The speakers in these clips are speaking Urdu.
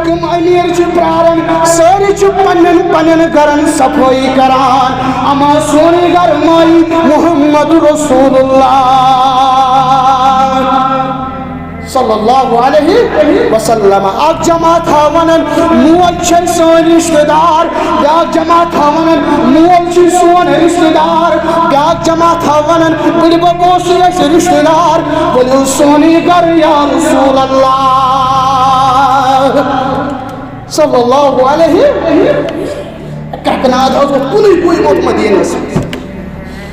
کم امیر چھ پرارن ساری چھ پنن پنن گرن صفائی کران اما سونی گر مائی محمد رسول اللہ صلی اللہ علیہ وسلم. اک جماعت ونن مول چھ سون رشتہ دار، بیاکھ جماعت ونن مول چھ سون رشتہ دار، بیاکھ جماعت ونن بڑ ببو چھ رشتہ دار، بولو سونی گر یا رسول اللہ صلی اللہ علیہ کہکناد حضرت کلی کوئی موت مدینہ سے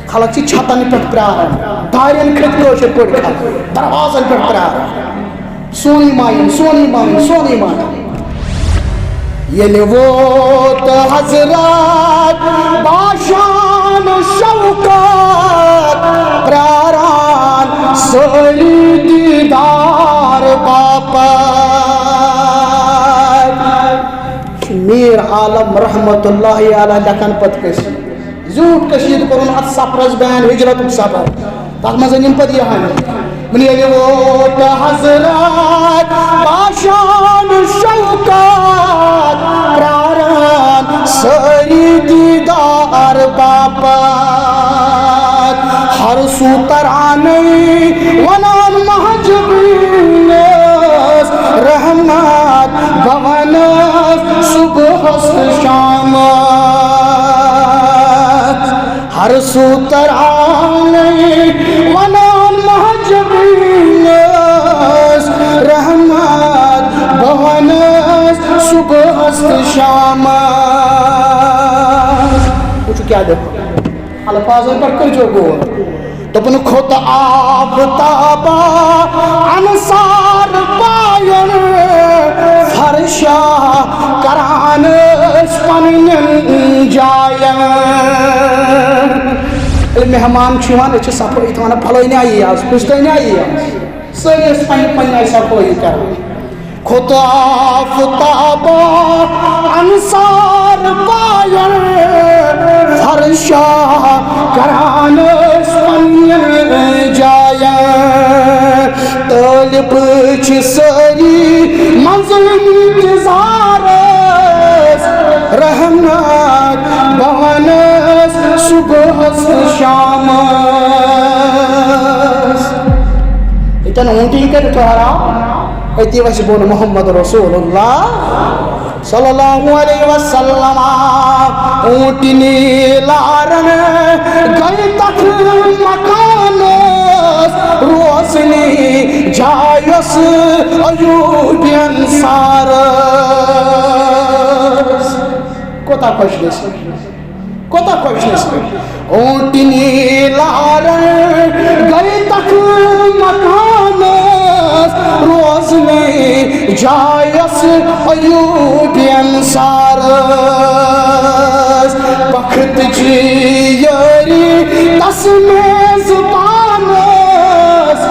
خلق چھ چھتن پہ پرارن دارین کھت کشر پہ دروازن پہ پرارن سونی مائن سونی مائن سونی مائن. یل ووت حضرات باشان شوکات پراران سولی دیدار باپت. میر عالم رحمت اللہ علیہ لکھن پت کسی زیوٹ کشید کرن ات سفرس بین ہجرت سفر تک مزن پت یہ من یل ووت حضرات باشان شوکات پراران سری دیدار باپت. ہر سو ترانی ونان مہجبینس رحمت بونس صبح شامت. ہر سو ترانی ونان مہجبینس رحمت بونس صبح شامت. کچھ کیا دیکھو الفاظ پر کر جو گو دپن خود آفتابا انصار پاین فرشا کرانس پنن جاین. مہمان چھوان اچھے صفائی تھوانا پھلائی نہیں آئی آج پوچھتے نہیں آئی آج سری اس پنی پنی آئی صفائی کر خود آفتابا انصار پاین فرشا کرانس پنن جاین. طالب چھ سری منزل انتظارس رحمت بونس صبح شامس. اتنا اونٹی کر تھوڑا ایتی ویسے بول محمد رسول اللہ صلی اللہ علیہ وسلم. اونٹنی لارن گئی تک مکانس روزنی جایس ایوبی انصارس. کوتا خوشنس کوتا خوشنس. اونٹنی لارن گئی تک مکانس روزنی جایس ایوبی انصارس. بخت جی یاری تسمیز پانس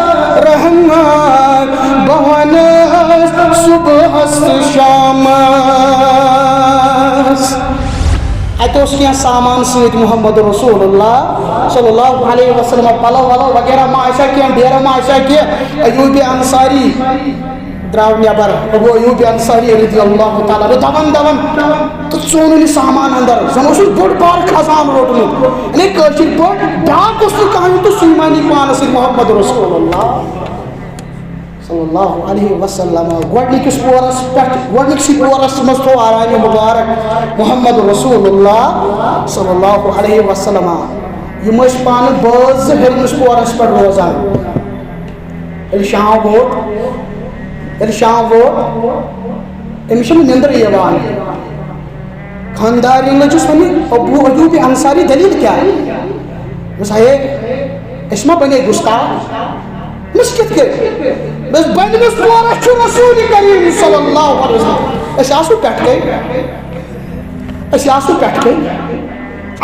رحمت بونس صبح شامس. اتوس کیا سامان سیت محمد رسول اللہ صلی اللہ علیہ وسلم پلو ولو وغیرہ معاشہ کیا ڈیرہ معاشہ کیا. ایوبی انصاری دراو نیبر ابو ایوب انصاری رضی اللہ تعالیٰ دون دون تو چونی سامان اندر زن اس بڑ بار خزان روٹمت یعنی کشیر بڑ ڈاک اس نے کہانی تو سیمانی پانس محمد رسول اللہ صلی اللہ علیہ وسلم. گوڑنکس پورس پٹھ گوڑنکسی پورس مستو آرانی مبارک محمد رسول اللہ صلی اللہ علیہ وسلم. یہ مش پان باز ہرمس پورس پٹھ روزان شام ووٹ شام ووٹ امس نندر یوان خاندار لجس ون ابو ایوب انصاری دلیل کیا بس ہے اسما بنے گستاخ مس کت کر بس بنمس پورس چھ رسول کریم صلی اللہ علیہ وسلم. اس آسو پٹھ گئی اس آسو پٹھ گئی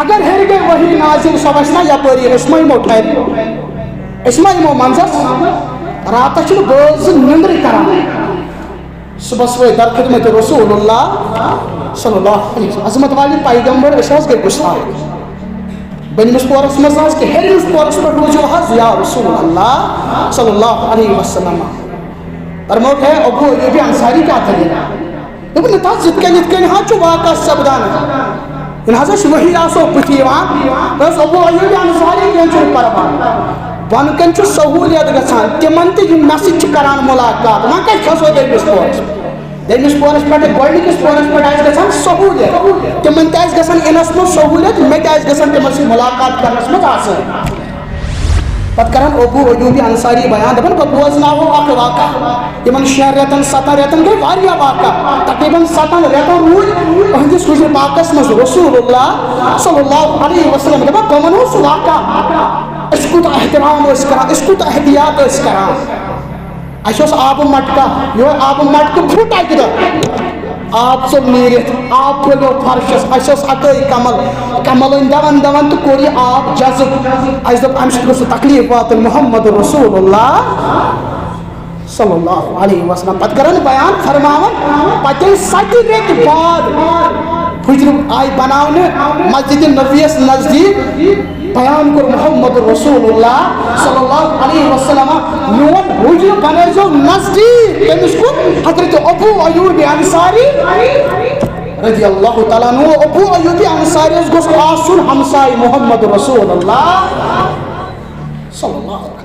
اگر ہر گئی وہی نازل سوچنا یا پری اسما یمو ٹھہر اسما یمو منظر رات چھ باز نندر کران صبح صبح در خدمت رسول اللہ صلی اللہ علیہ وسلم. عظمت والی پیغمبر اس گئی گستاخ بنمس پورس مز کہ ہرمس پورس پہ روزو حض یا رسول اللہ صلی اللہ علیہ وسلم. فرموت ہے ابو ایوب انصاری کا دلیل دوٚپُن نہ یِتھ کٔنۍ حظ چھُ واقعہ سپدان ییٚلہِ ہسا وحی آسو بٕتھِ یِوان بس ابوٗ ایوٗب انصاری کینٛہہ چھُنہٕ پرواے بۄنہٕ کَنۍ چھُ سہوٗلیت گژھان تِمن تہِ یِم مےٚ سۭتۍ چھِ کران مُلاقات وۄنۍ کَتہِ کھسو دٔیمِس پورس دٔیمِس پورس پٮ۪ٹھ گۄڈنِکِس پورس پٮ۪ٹھ آسہِ گژھان سہوٗلیت تِمن تہِ آسہِ گژھان یِنس منٛز سہوٗلیت مےٚ تہِ آسہِ گژھان تِمن سۭتۍ مُلاقات کرنس منٛز آسٲنی پتہٕ کران ابوٗ ایوٗب انصاری بیان دپان بہٕ بوزناوو اکھ واقعہ یِمن 6 رٮ۪تن 7 رٮ۪تن گٔے واریاہ واقعہ تقریٖبن 7 رٮ۪تن روٗدۍ أہنٛدِس حُجرِ پاکس منٛز رسول اللہ صلی اللہ علیہ وسلم دپان بہٕ ونہو سُہ واقعہ أسۍ کوٗتاہ احترام ٲسۍ کران أسۍ کوٗتاہ احتیاط ٲسۍ کران اَسہِ اوس آبہٕ مٹکہٕ یِہوے آبہٕ مٹکہٕ پھُٹ اکہِ دۄہ آب ژوٚل نیٖرِتھ آب پھٔہلیو فرشس اَسہِ اوس اَکٲے کمل أنۍ دون تہٕ کوٚر یہِ آب جذب اَسہِ دوٚپ اَمہِ سۭتۍ گوٚژھ نہٕ تکلیٖف واتُن محمد رسول اللہ صلی اللہ علیہ وسلم پتہٕ کران بیان فرماوان پتہٕ ییٚلہِ 7 رٮ۪تۍ بعد حُجرٕ آیہِ بناونہٕ مسجدِ نبویَس نزدیٖک بیان کوٚر محمد رسول اللہ صلی اللہ علیہ وسلم میون حُجرٕ بنٲیزیو نزدیٖک کٔمِس کُن حضرت ابوٗ ایوٗب انصاری رضی اللہ تعالیٰ عنہ ابوٗ ایوٗب انصاری گوٚژھ آسُن ہمساے محمد رسول اللہ صلی اللہ